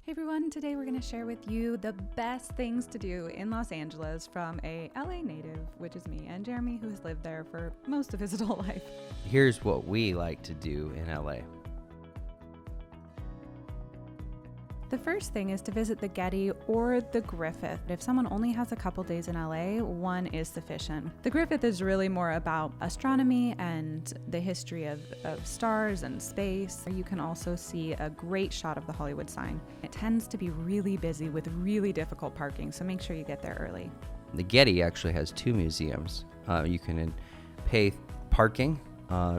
Hey everyone, today we're going to share with you the best things to do in Los Angeles from a LA native, which is me, and Jeremy, who has lived there for most of his adult life. Here's what we like to do in LA. The first thing is to visit the Getty or the Griffith. If someone only has a couple days in LA, one is sufficient. The Griffith is really more about astronomy and the history of stars and space. You can also see a great shot of the Hollywood sign. It tends to be really busy with really difficult parking, so make sure you get there early. The Getty actually has two museums. You can pay parking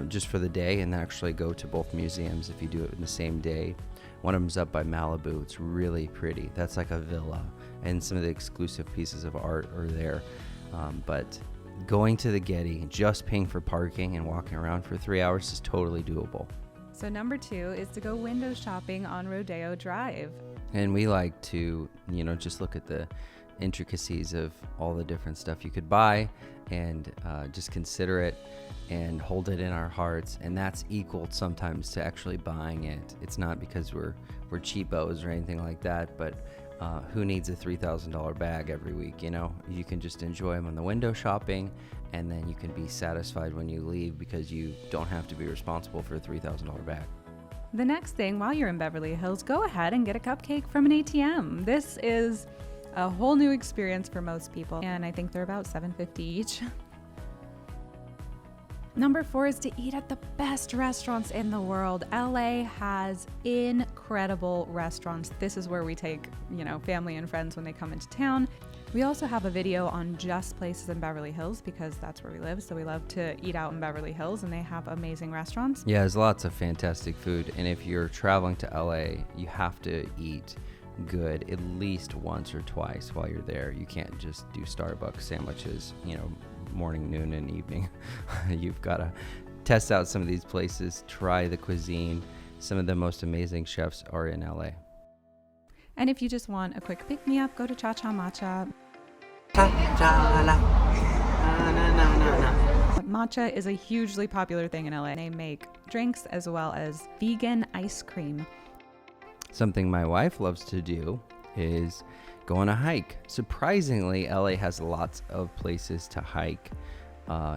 just for the day and actually go to both museums if you do it in the same day. One of them's up by Malibu. It's really pretty. That's like a villa, and some of the exclusive pieces of art are there. But going to the Getty, just paying for parking and walking around for 3 hours is totally doable. So number 2 is to go window shopping on Rodeo Drive. And we like to, just look at the intricacies of all the different stuff you could buy and just consider it and hold it in our hearts, and that's equal sometimes to actually buying it. It's not because we're cheapos or anything like that, but who needs a $3,000 bag every week? You can just enjoy them on the window shopping, and then you can be satisfied when you leave because you don't have to be responsible for a $3,000 bag. The next thing, while you're in Beverly Hills, go ahead and get a cupcake from an ATM. This is a whole new experience for most people, and I think they're about $7.50 each. Number 4 is to eat at the best restaurants in the world. LA has incredible restaurants. This is where we take, family and friends when they come into town. We also have a video on just places in Beverly Hills because that's where we live. So we love to eat out in Beverly Hills, and they have amazing restaurants. Yeah, there's lots of fantastic food. And if you're traveling to LA, you have to eat good at least once or twice while you're there. You can't just do Starbucks sandwiches, morning, noon, and evening. You've got to test out some of these places, try the cuisine. Some of the most amazing chefs are in LA. And if you just want a quick pick-me-up, go to Cha-Cha Matcha. Matcha is a hugely popular thing in LA. They make drinks as well as vegan ice cream. Something my wife loves to do is go on a hike. Surprisingly, LA has lots of places to hike.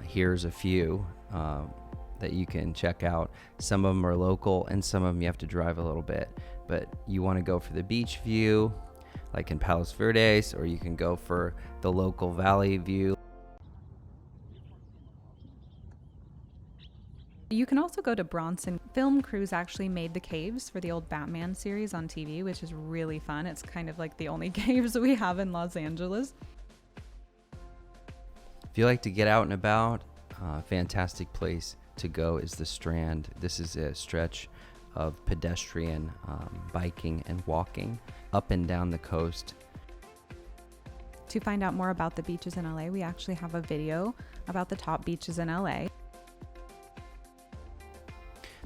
Here's a few that you can check out. Some of them are local, and some of them you have to drive a little bit. But you want to go for the beach view, like in Palos Verdes, or you can go for the local valley view. You can also go to Bronson. Film crews actually made the caves for the old Batman series on TV, which is really fun. It's kind of like the only caves we have in Los Angeles. If you like to get out and about, a fantastic place to go is the Strand. This is a stretch of pedestrian biking and walking up and down the coast. To find out more about the beaches in LA, we actually have a video about the top beaches in LA.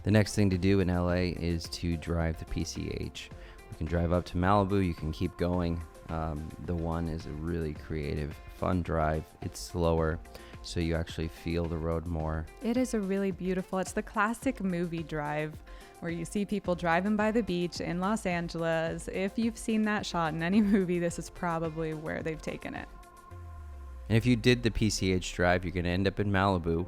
The next thing to do in LA is to drive the PCH. You can drive up to Malibu, you can keep going. The one is a really creative, fun drive. It's slower, so you actually feel the road more. It is a really beautiful, it's the classic movie drive where you see people driving by the beach in Los Angeles. If you've seen that shot in any movie, this is probably where they've taken it. And if you did the PCH drive, you're gonna end up in Malibu.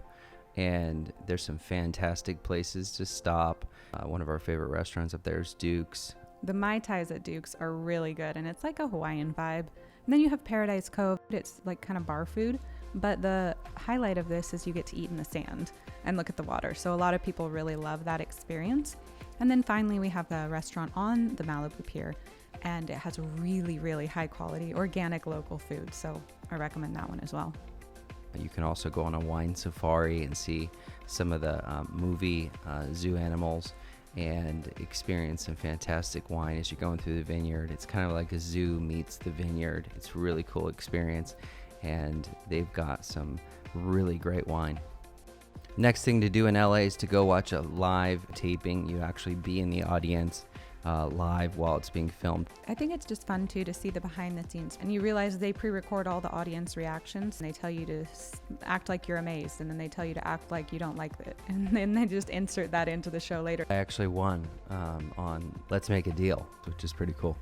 And there's some fantastic places to stop. One of our favorite restaurants up there is Duke's. The Mai Tais at Duke's are really good, and it's like a Hawaiian vibe. And then you have Paradise Cove. It's like kind of bar food, but the highlight of this is you get to eat in the sand and look at the water. So a lot of people really love that experience. And then finally, we have the restaurant on the Malibu Pier, and it has really, really high quality organic local food. So I recommend that one as well. You can also go on a wine safari and see some of the movie zoo animals and experience some fantastic wine as you're going through the vineyard. It's kind of like a zoo meets the vineyard. It's a really cool experience, and they've got some really great wine. Next thing to do in LA is to go watch a live taping. You actually be in the audience. live while it's being filmed. I think it's just fun too to see the behind the scenes, and you realize they pre-record all the audience reactions, and they tell you to act like you're amazed, and then they tell you to act like you don't like it, and then they just insert that into the show later. I actually won on Let's Make a Deal, which is pretty cool.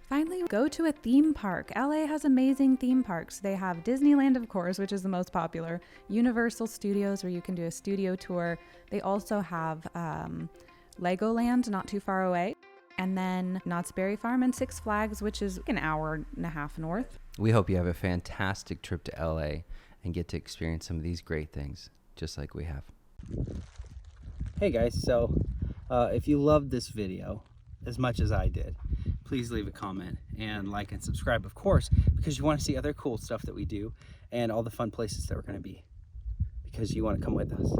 Finally, go to a theme park. LA has amazing theme parks. They have Disneyland, of course, which is the most popular, Universal Studios, where you can do a studio tour. They also have Legoland, not too far away, and then Knott's Berry Farm and Six Flags, which is an hour and a half north. We hope you have a fantastic trip to LA and get to experience some of these great things, just like we have. Hey guys, so if you loved this video as much as I did, please leave a comment and like and subscribe, of course, because you want to see other cool stuff that we do and all the fun places that we're going to be, because you want to come with us.